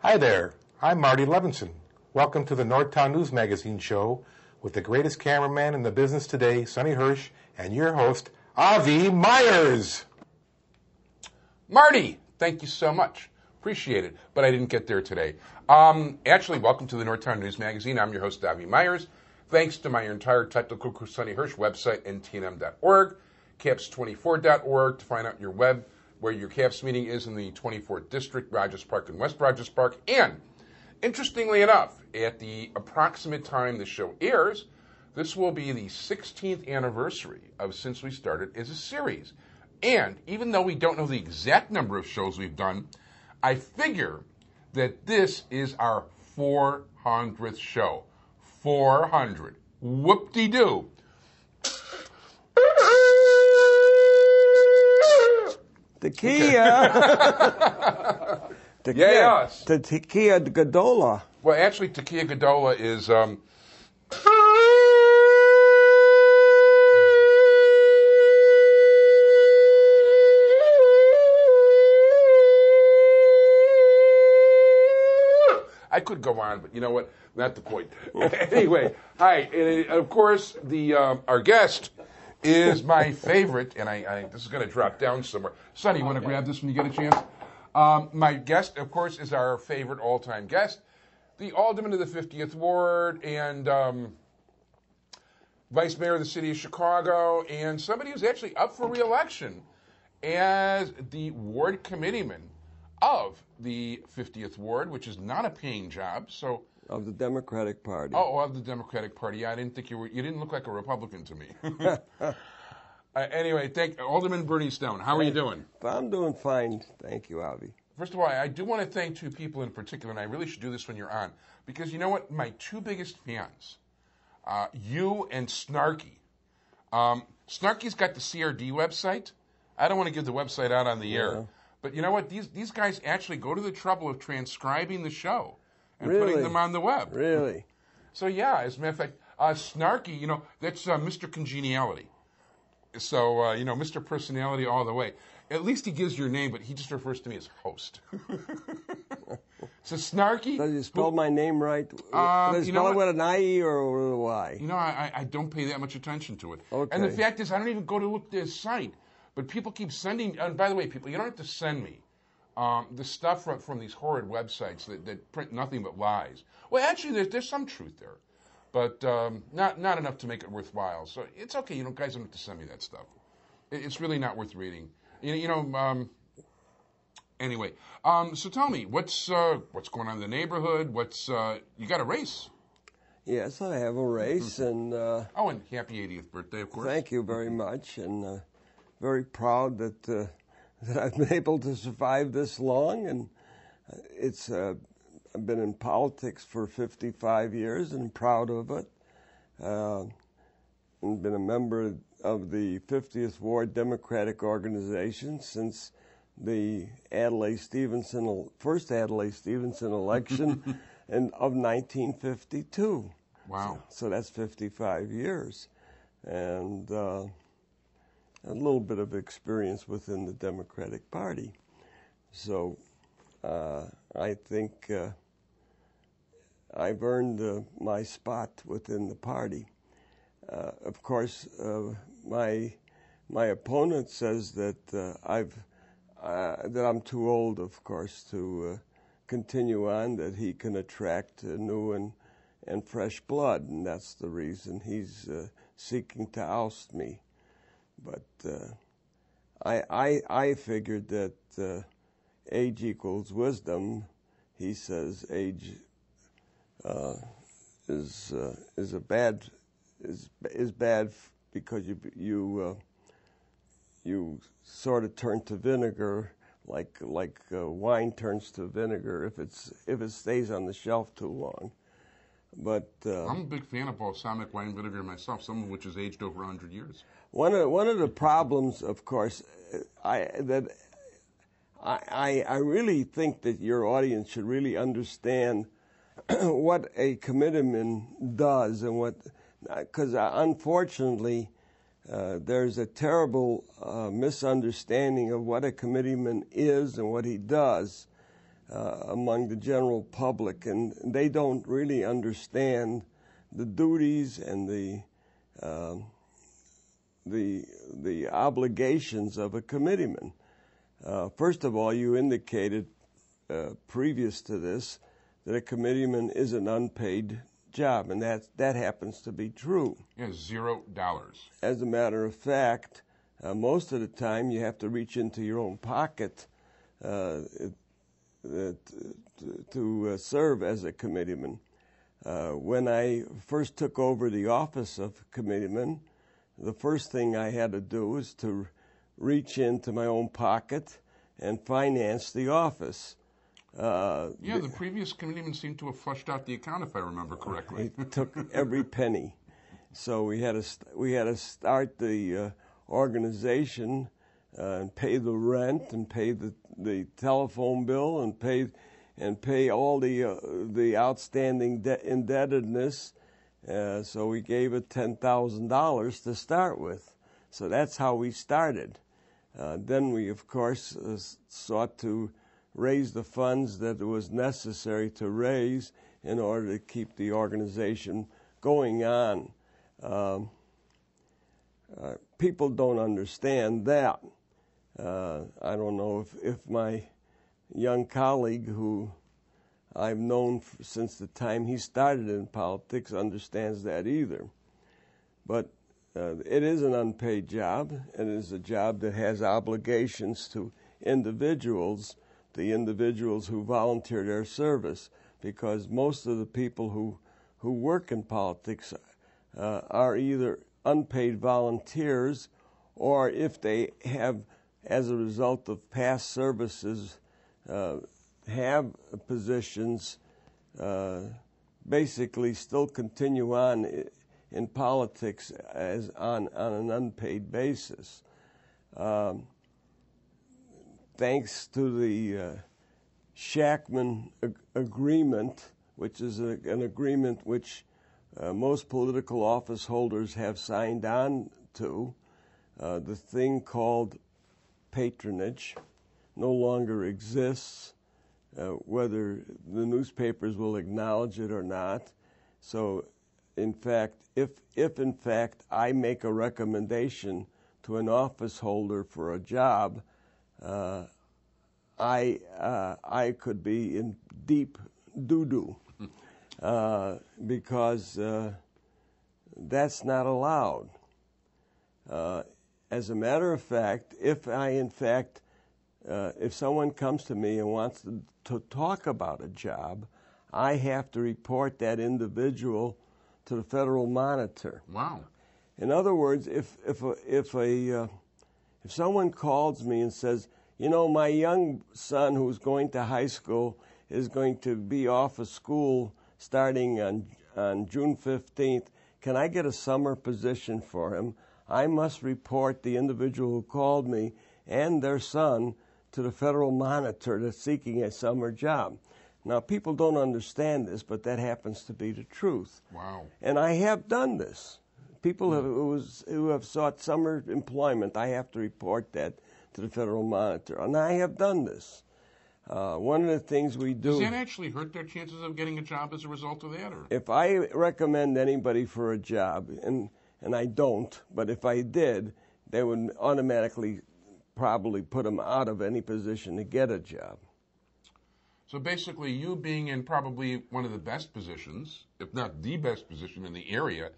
Hi there, I'm Marty Levinson. Welcome to the Northtown News Magazine show with the greatest cameraman in the business today, Sonny Hersh, and your host, Avi Meyers. Marty, thank you so much. Appreciate it, but I didn't get there today. Actually, welcome to the Northtown News Magazine. I'm your host, Avi Meyers. Thanks to my entire technical crew, Sonny Hersh, website, ntnm.org, caps24.org to find out your web, where your CAPS meeting is in the 24th District, Rogers Park and West Rogers Park. And, interestingly enough, at the approximate time the show airs, this will be the 16th anniversary of since we started as a series. And even though we don't know the exact number of shows we've done, I figure that this is our 400th show. 400. Whoop-de-doo. Tequila. Yes. The Tequila Gadola. Well, actually, Tequila Gadola is... I could go on, but you know what? Not the point. Anyway, hi. And of course, our guest is my favorite, and this is going to drop down somewhere. Sonny, you want to grab this when you get a chance? My guest, of course, is our favorite all-time guest, the Alderman of the 50th Ward and Vice Mayor of the City of Chicago, and somebody who's actually up for re-election as the Ward Committeeman of the 50th Ward, which is not a paying job. So of the Democratic Party. Oh, of the Democratic Party. Yeah, I didn't think you didn't look like a Republican to me. Anyway, Alderman Berny Stone. How are you doing? I'm doing fine. Thank you, Avi. First of all, I do want to thank two people in particular, and I really should do this when you're on, because you know what? My two biggest fans, you and Snarky. Snarky's got the CRD website. I don't want to give the website out on the air. But you know what? These guys actually go to the trouble of transcribing the show and putting them on the web. Really? So, yeah, as a matter of fact, Snarky, that's Mr. Congeniality. So, Mr. Personality all the way. At least he gives your name, but he just refers to me as host. So, Snarky... Does he spell my name right? Does he spell it with an I or with a Y? I don't pay that much attention to it. Okay. And the fact is, I don't even go to look at his site. But people keep sending, and by the way, people, you don't have to send me the stuff from these horrid websites that print nothing but lies. Well, actually, there's some truth there, but not enough to make it worthwhile. So it's okay, guys don't have to send me that stuff. It's really not worth reading. Anyway, so tell me, what's going on in the neighborhood? You got a race? Yes, I have a race, and and happy 80th birthday, of course. Thank you very much, and very proud that I've been able to survive this long, and I've been in politics for 55 years and proud of it. And been a member of the 50th Ward Democratic Organization since the first Adlai Stevenson election of 1952. Wow. So that's 55 years. And a little bit of experience within the Democratic Party. So I think I've earned my spot within the party. Of course, my opponent says that that I'm too old, of course, to continue on, that he can attract new and fresh blood, and that's the reason he's seeking to oust me. But I figured that age equals wisdom. He says age is bad because you sort of turn to vinegar like wine turns to vinegar if it stays on the shelf too long. But I'm a big fan of balsamic wine vinegar myself, some of which is aged over 100 years. One of the problems, of course, I really think that your audience should really understand what a committeeman does and because unfortunately there's a terrible misunderstanding of what a committeeman is and what he does. among the general public, and they don't really understand the duties and the obligations of a committeeman. First of all, you indicated previous to this that a committeeman is an unpaid job, and that happens to be true. Yeah, $0. As a matter of fact, most of the time you have to reach into your own pocket to serve as a committeeman. When I first took over the office of committeeman, the first thing I had to do was to reach into my own pocket and finance the office. The previous committeeman seemed to have flushed out the account, if I remember correctly. It took every penny. So we had to start the organization and pay the rent and pay the telephone bill and pay all the outstanding indebtedness. So we gave it $10,000 to start with. So that's how we started. Then we, of course, sought to raise the funds that it was necessary to raise in order to keep the organization going on. People don't understand that. I don't know if my young colleague, who I've known since the time he started in politics, understands that either. But it is an unpaid job. It is a job that has obligations to individuals, the individuals who volunteer their service, because most of the people who work in politics are either unpaid volunteers, or if they have, as a result of past services, have positions, basically still continue on in politics as on an unpaid basis. Thanks to the Shackman agreement, which is an agreement which most political office holders have signed on to, the thing called patronage no longer exists, whether the newspapers will acknowledge it or not. So, in fact, if in fact I make a recommendation to an office holder for a job, I could be in deep doo-doo because that's not allowed. As a matter of fact, if someone comes to me and wants to talk about a job, I have to report that individual to the Federal Monitor. Wow. In other words, if someone calls me and says, you know, my young son who's going to high school is going to be off of school starting on June 15th, can I get a summer position for him? I must report the individual who called me and their son to the Federal Monitor that's seeking a summer job. Now, people don't understand this, but that happens to be the truth. Wow. And I have done this. People who have sought summer employment, I have to report that to the Federal Monitor. And I have done this. One of the things we do... Does that actually hurt their chances of getting a job as a result of that? Or? If I recommend anybody for a job, and I don't, but if I did, they would automatically probably put them out of any position to get a job. So basically, you being in probably one of the best positions, if not the best position in the area,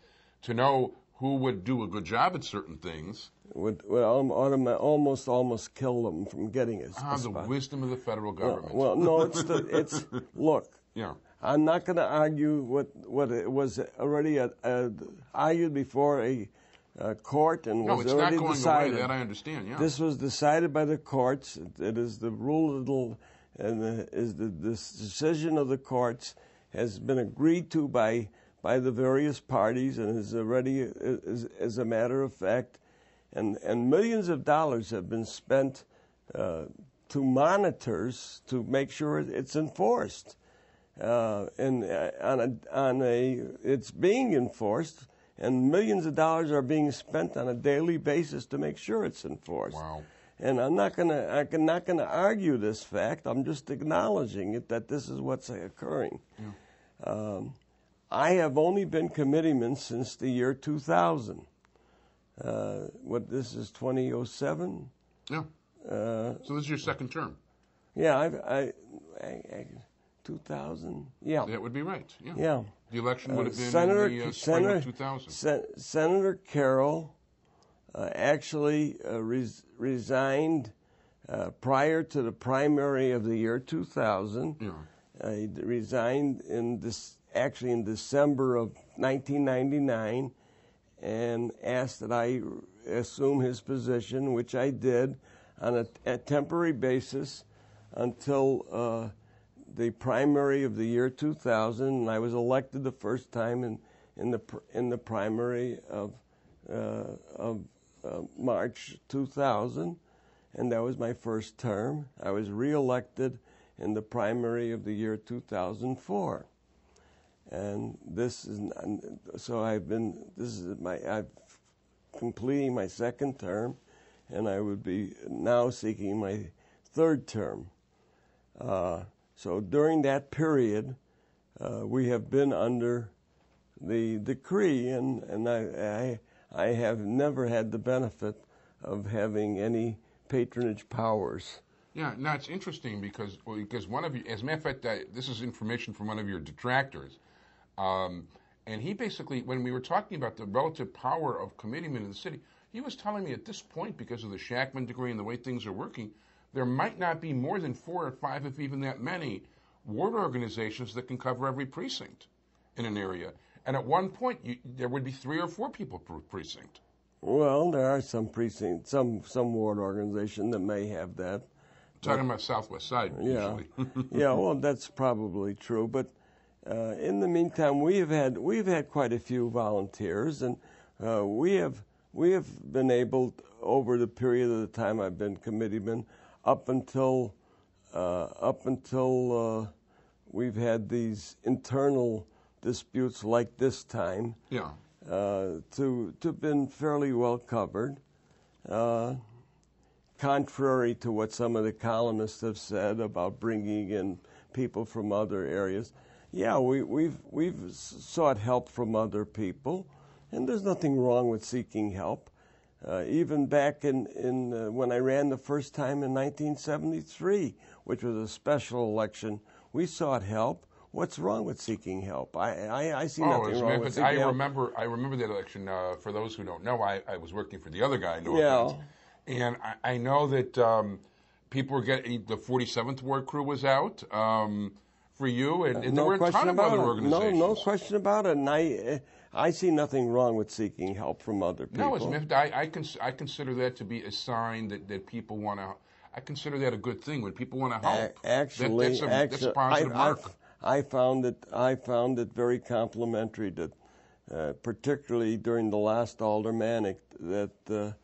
to know who would do a good job at certain things... would almost kill them from getting a spot. The wisdom of the federal government. Well, no, it's look. Yeah. I'm not going to argue what it was already argued before a court and was already decided. No, it's not going away. That I understand. Yeah. This was decided by the courts. It is the rule and this decision of the courts has been agreed to by the various parties and is already, as a matter of fact, and millions of dollars have been spent to monitors to make sure it's enforced. It's being enforced, and millions of dollars are being spent on a daily basis to make sure it's enforced. Wow. And I'm not gonna argue this fact. I'm just acknowledging it, that this is what's occurring. Yeah. I have only been committeeman since the year 2000. This is 2007? Yeah. So this is your second term? Yeah, I 2000? Yeah. That would be right, yeah. Yeah. The election would have been in the spring of 2000. Senator Carroll actually resigned prior to the primary of the year 2000. Yeah. He resigned in December of 1999 and asked that I assume his position, which I did on a temporary basis until the primary of the year 2000, and I was elected the first time in the primary of March 2000, and that was my first term. I was reelected in the primary of the year 2004, and I'm completing my second term, and I would be now seeking my third term. So during that period, we have been under the decree, and I have never had the benefit of having any patronage powers. Yeah, now it's interesting because one of you, as a matter of fact, this is information from one of your detractors, and he basically, when we were talking about the relative power of committeemen in the city, he was telling me at this point, because of the Shackman decree and the way things are working, there might not be more than 4 or 5, if even that many, ward organizations that can cover every precinct in an area. And at one point, there would be 3 or 4 people per precinct. Well, there are some precincts, some ward organization that may have that. Talking about Southwest Side, yeah. usually. Yeah, well, that's probably true. But in the meantime, we've had quite a few volunteers, and we have been able, over the period of the time I've been committeeman, up until we've had these internal disputes like this time. Yeah. To been fairly well covered, contrary to what some of the columnists have said about bringing in people from other areas. Yeah, we've sought help from other people, and there's nothing wrong with seeking help. Even back in when I ran the first time in 1973, which was a special election, we sought help. What's wrong with seeking help? I see nothing wrong with seeking help. I remember that election. For those who don't know, I was working for the other guy. And I know that people were getting, the 47th Ward crew was out for you, and there were a ton of other organizations. No question about it. And I see nothing wrong with seeking help from other people. No, as a matter of fact, I consider that to be a sign that people want to. I consider that a good thing when people want to help. That's a positive mark. I found it very complimentary that, particularly during the last Aldermanic, that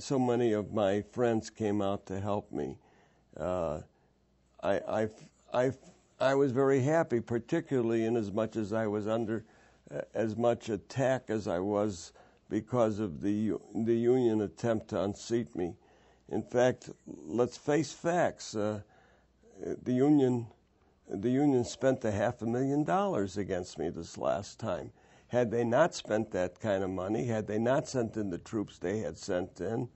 so many of my friends came out to help me. I was very happy, particularly in as much as I was under as much attack as I was because of the union attempt to unseat me. In fact, let's face facts. The union spent $500,000 against me this last time. Had they not spent that kind of money, had they not sent in the troops they had sent in,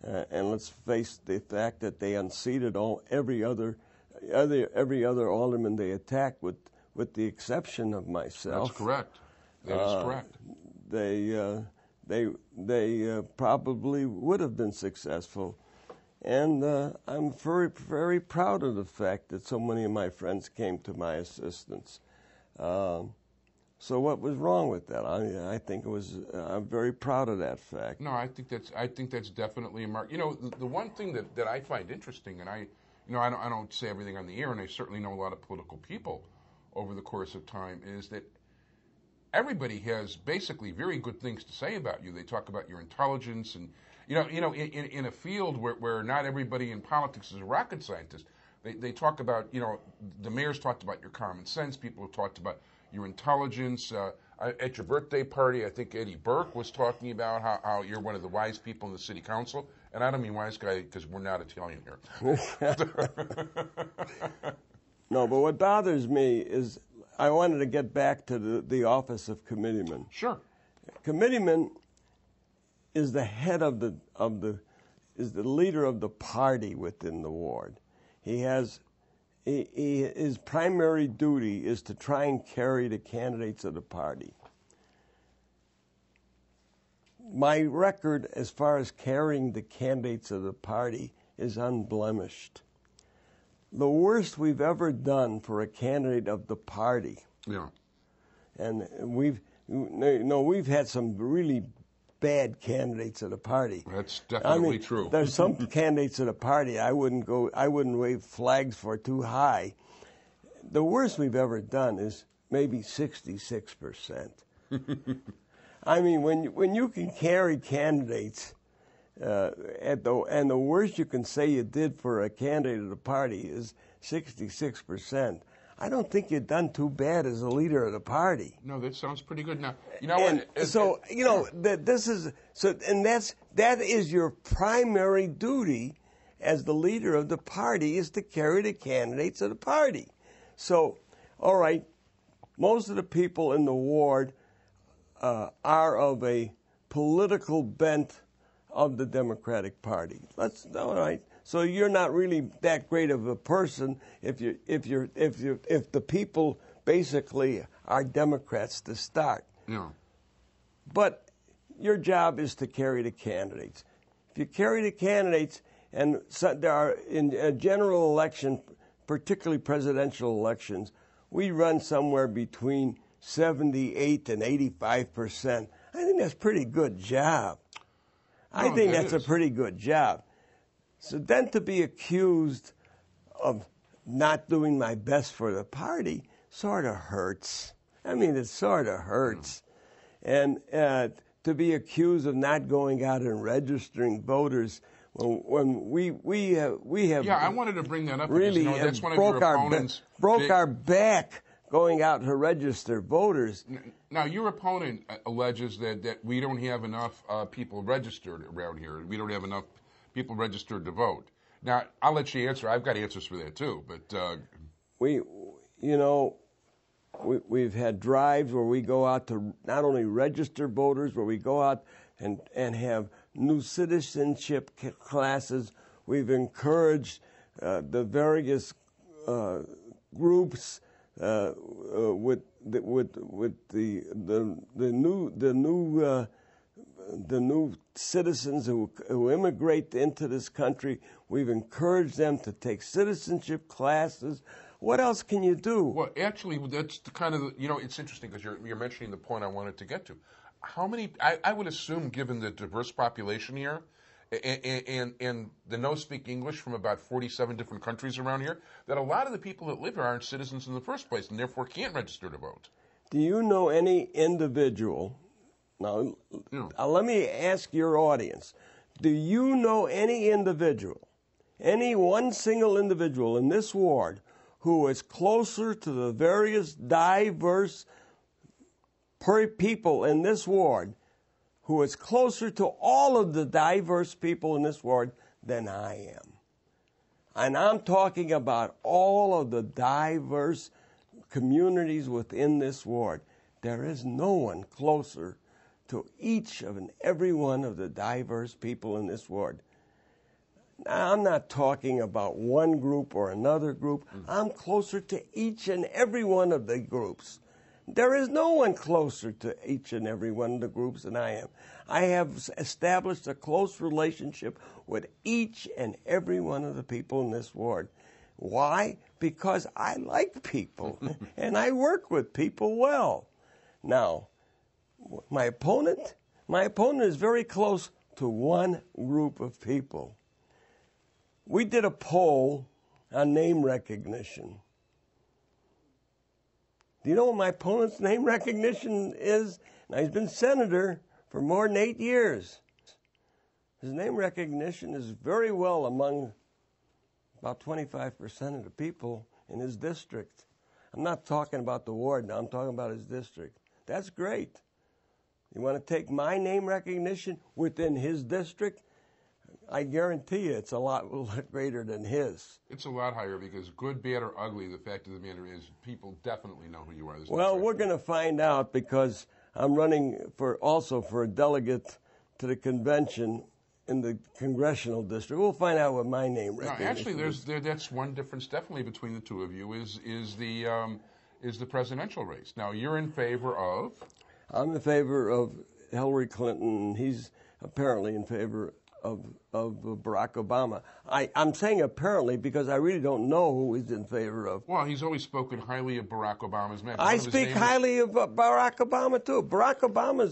and let's face the fact that they unseated every other alderman they attacked, with the exception of myself. That's correct. That is correct. They probably would have been successful. And I'm very, very proud of the fact that so many of my friends came to my assistance. So what was wrong with that? I think it was. I'm very proud of that fact. No, I think that's definitely a mark. You know, the one thing that I find interesting, and I don't say everything on the air, and I certainly know a lot of political people over the course of time, is that everybody has basically very good things to say about you. They talk about your intelligence, and in a field where not everybody in politics is a rocket scientist, they talk about, the mayor's talked about your common sense. People have talked about your intelligence. At your birthday party, I think Eddie Burke was talking about how you're one of the wise people in the city council. And I don't mean wise guy because we're not Italian here. No, but what bothers me is I wanted to get back to the office of committeeman. Sure. Committeeman is the head of the leader of the party within the ward. His primary duty is to try and carry the candidates of the party. My record as far as carrying the candidates of the party is unblemished. The worst we've ever done for a candidate of the party, and we've had some really bad candidates of the party. That's definitely true. There's some candidates of the party I wouldn't wave flags for too high. The worst we've ever done is maybe 66%. I mean, when you can carry candidates, and the worst you can say you did for a candidate of the party is 66%. I don't think you've done too bad as a leader of the party. No, that sounds pretty good. Now, you know that is your primary duty as the leader of the party, is to carry the candidates of the party. So, all right, most of the people in the ward are of a political bent of the Democratic Party. That's all right. So you're not really that great of a person if the people basically are Democrats to start. No. But your job is to carry the candidates. If you carry the candidates, and so there are in a general election, particularly presidential elections, we run somewhere between 78 and 85%. I think that's a pretty good job. I think that's a pretty good job. So then to be accused of not doing my best for the party sort of hurts. I mean, it sort of hurts. And to be accused of not going out and registering voters when we have I wanted to bring that up really because, that's one of your opponents broke our back going out to register voters. Now, your opponent alleges that we don't have enough people registered around here. We don't have enough people registered to vote. Now, I'll let you answer. I've got answers for that too. But we've had drives where we go out to not only register voters, where we go out and have new citizenship classes. We've encouraged the various groups with the new citizens who immigrate into this country. We've encouraged them to take citizenship classes. What else can you do? Well, actually, that's the kind of it's interesting because you're mentioning the point I wanted to get to. How many? I would assume, given the diverse population here, and the no-speak English from about 47 different countries around here, that a lot of the people that live here aren't citizens in the first place and therefore can't register to vote. Do you know any individual? Now, let me ask your audience. Do you know any individual, any one single individual in this ward who is closer to the various diverse people in this ward, who is closer to all of the diverse people in this ward than I am? And I'm talking about all of the diverse communities within this ward. There is no one closer to each and every one of the diverse people in this ward. Now, I'm not talking about one group or another group. I'm closer to each and every one of the groups. There is no one closer to each and every one of the groups than I am. I have established a close relationship with each and every one of the people in this ward. Why? Because I like people and I work with people well. Now, my opponent is very close to one group of people. We did a poll on name recognition. Do you know what my opponent's name recognition is? Now, he's been senator for more than 8 years. His name recognition is very well among about 25% of the people in his district. I'm not talking about the ward now. I'm talking about his district. That's great. You want to take my name recognition within his district? I guarantee you it's a lot greater than his. It's a lot higher because good, bad, or ugly, the fact of the matter is people definitely know who you are. There's no Well, question. we're going to find out because I'm running also for a delegate to the convention in the congressional district. We'll find out what my name No, recognition actually, is. that's one difference definitely between the two of you is the presidential race. Now, you're in favor of? I'm in favor of Hillary Clinton. He's apparently in favor of Barack Obama. I'm saying apparently because I really don't know who he's in favor of. Well, he's always spoken highly of Barack Obama's man. I speak highly of Barack Obama, too. Barack Obama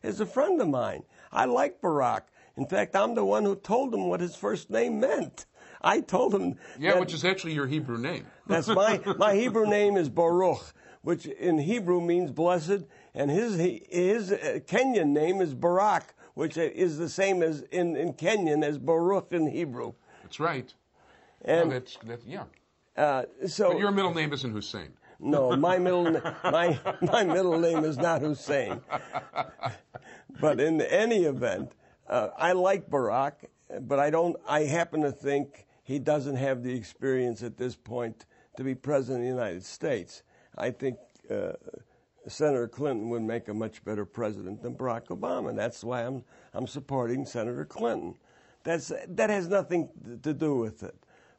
is a friend of mine. I like Barack. In fact, I'm the one who told him what his first name meant. I told him. Yeah, which is actually your Hebrew name. That's my Hebrew name is Baruch, which in Hebrew means blessed, and his Kenyan name is Barak, which is the same as in Kenyan as Baruch in Hebrew. That's right. And no, that's yeah. So But your middle name isn't Hussein. No, my middle name is not Hussein. But in any event, I like Barack, but I happen to think he doesn't have the experience at this point to be president of the United States. I think Senator Clinton would make a much better president than Barack Obama. That's why I'm supporting Senator Clinton. That has nothing to do with it.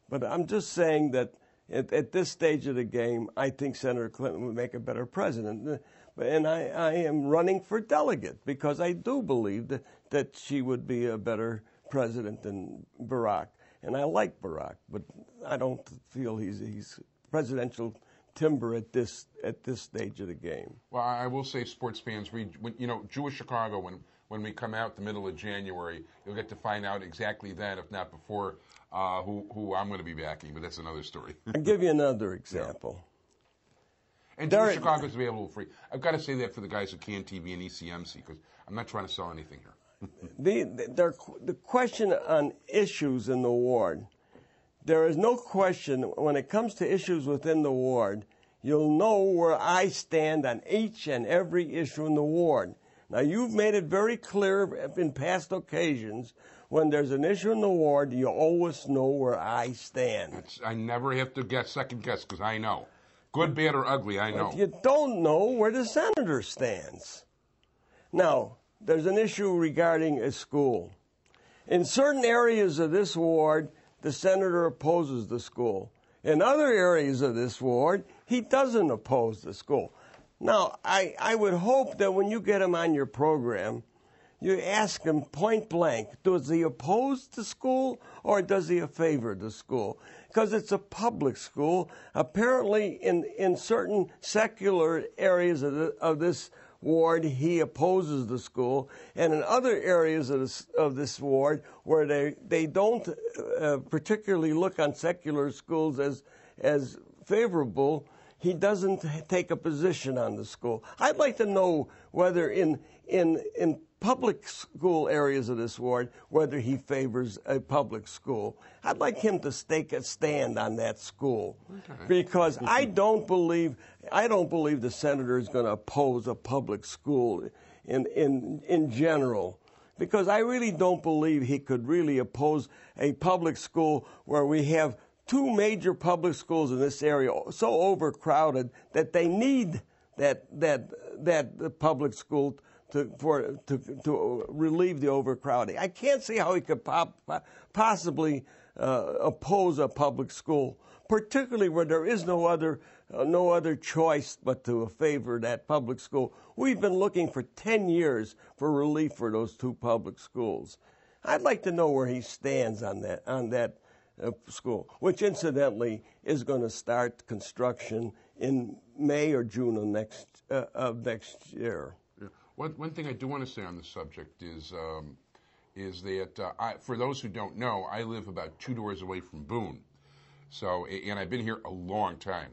But I'm just saying that at this stage of the game, I think Senator Clinton would make a better president. And I am running for delegate because I do believe that she would be a better president than Barack. And I like Barack, but I don't feel he's presidential timber at this stage of the game. Well, I will say, sports fans, read Jewish Chicago. When we come out the middle of January, you'll get to find out exactly then, if not before, who I'm going to be backing. But that's another story. I'll give you another example. Yeah. And Jewish Chicago is available free. I've got to say that for the guys at CanTV and ECMC because I'm not trying to sell anything here. The question on issues in the ward, there is no question when it comes to issues within the ward, you'll know where I stand on each and every issue in the ward. Now, you've made it very clear in past occasions when there's an issue in the ward, you always know where I stand. I never have to second guess because I know. Good, bad, or ugly, I know. If you don't know where the senator stands. Now, there's an issue regarding a school. In certain areas of this ward, the senator opposes the school. In other areas of this ward, he doesn't oppose the school. Now, I would hope that when you get him on your program, you ask him point blank, does he oppose the school or does he favor the school? Because it's a public school. Apparently, in certain secular areas of this ward, he opposes the school, and in other areas of this ward where they don't particularly look on secular schools as favorable, he doesn't take a position on the school. I'd like to know whether in public school areas of this ward, whether he favors a public school. I'd like him to take a stand on that school, because I don't believe the senator is going to oppose a public school in general. Because I really don't believe he could really oppose a public school where we have two major public schools in this area so overcrowded that they need that public school to relieve the overcrowding. I can't see how he could possibly oppose a public school, particularly where there is no other choice but to favor that public school. We've been looking for 10 years for relief for those two public schools. I'd like to know where he stands on that school, which incidentally is going to start construction in May or June of next year. Yeah. One thing I do want to say on the subject is that for those who don't know, I live about 2 doors away from Boone, and I've been here a long time,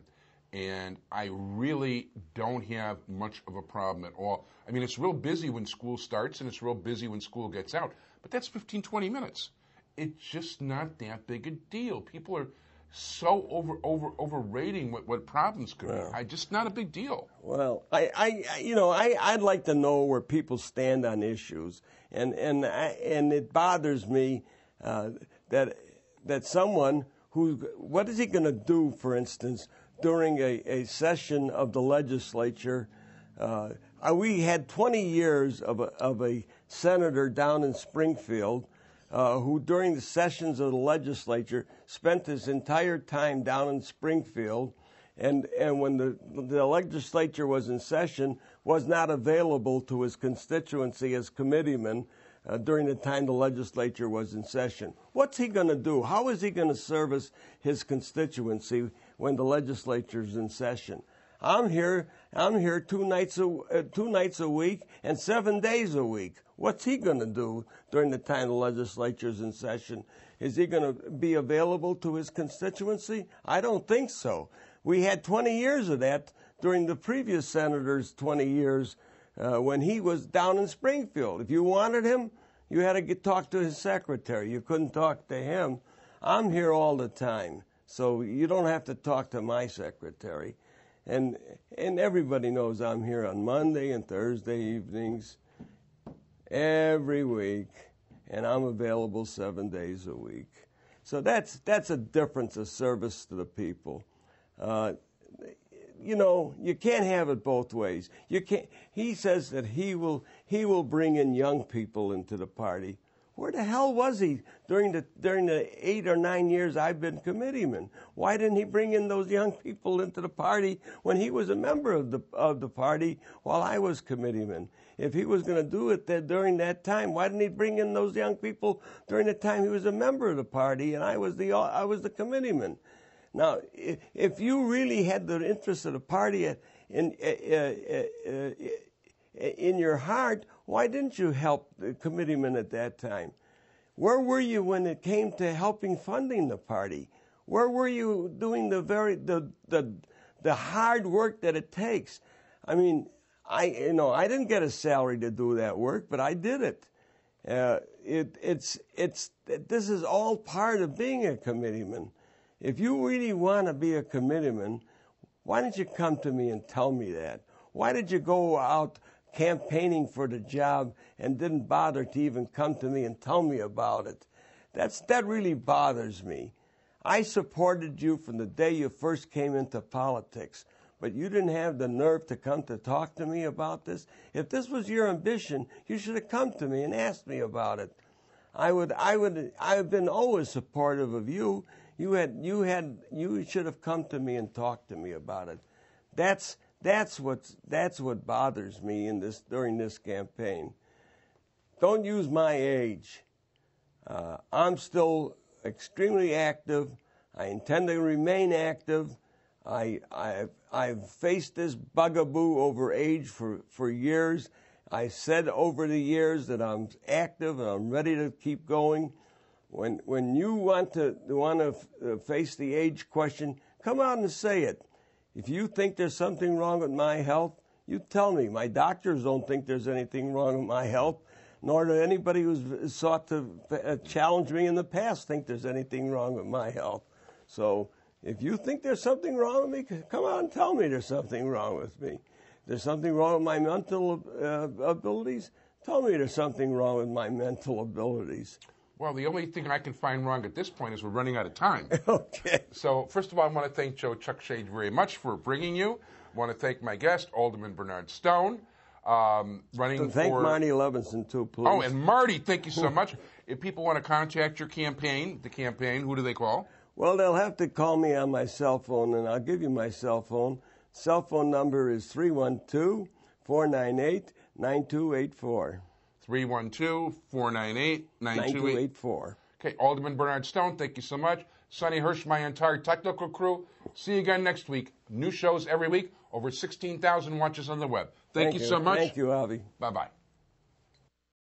and I really don't have much of a problem at all. I mean, it's real busy when school starts, and it's real busy when school gets out, but that's 15, 20 minutes. It's just not that big a deal. People are so overrating what problems could be. Just not a big deal. Well, I'd like to know where people stand on issues, and it bothers me that someone what is he going to do, for instance, during a session of the legislature? We had 20 years of a senator down in Springfield who, during the sessions of the legislature, spent his entire time down in Springfield, and when the legislature was in session, was not available to his constituency as committeeman during the time the legislature was in session. What's he going to do? How is he going to service his constituency when the legislature is in session? I'm here 2 nights a week and 7 days a week. What's he going to do during the time the legislature is in session? Is he going to be available to his constituency? I don't think so. We had 20 years of that during the previous senator's 20 years when he was down in Springfield. If you wanted him, you had to talk to his secretary. You couldn't talk to him. I'm here all the time, so you don't have to talk to my secretary. And everybody knows I'm here on Monday and Thursday evenings every week, and I'm available 7 days a week. So that's a difference of service to the people. You can't have it both ways. You can't. He says that he will bring in young people into the party. Where the hell was he during the 8 or 9 years I've been committeeman? Why didn't he bring in those young people into the party when he was a member of the party while I was committeeman? If he was going to do it during that time, why didn't he bring in those young people during the time he was a member of the party and I was the committeeman? Now, if you really had the interest of the party in your heart, why didn't you help the committeeman at that time? Where were you when it came to helping funding the party? Where were you doing the hard work that it takes? I mean, I didn't get a salary to do that work, but I did it. This is all part of being a committeeman. If you really want to be a committeeman, why didn't you come to me and tell me that? Why did you go out campaigning for the job and didn't bother to even come to me and tell me about it? That really bothers me. I supported you from the day you first came into politics, but you didn't have the nerve to come to talk to me about this. If this was your ambition, you should have come to me and asked me about it. I've been always supportive of you. You should have come to me and talked to me about it. That's what bothers me during this campaign. Don't use my age. I'm still extremely active. I intend to remain active. I've faced this bugaboo over age for years. I said over the years that I'm active and I'm ready to keep going. When you want to face the age question, come out and say it. If you think there's something wrong with my health, you tell me. My doctors don't think there's anything wrong with my health, nor do anybody who's sought to challenge me in the past think there's anything wrong with my health. So if you think there's something wrong with me, come out and tell me there's something wrong with me. There's something wrong with my mental abilities? Tell me there's something wrong with my mental abilities. Well, the only thing I can find wrong at this point is we're running out of time. Okay. So, first of all, I want to thank Joe Chuck Shade very much for bringing you. I want to thank my guest, Alderman Bernard Stone, Thank Marty Levinson, too, please. Oh, and Marty, thank you so much. If people want to contact your campaign, who do they call? Well, they'll have to call me on my cell phone, and I'll give you my cell phone. Cell phone number is 312-498-9284. 312-498-9284. Okay, Alderman Bernard Stone, thank you so much. Sonny Hersh, my entire technical crew. See you again next week. New shows every week. Over 16,000 watches on the web. Thank you so much. Thank you, Avi. Bye-bye.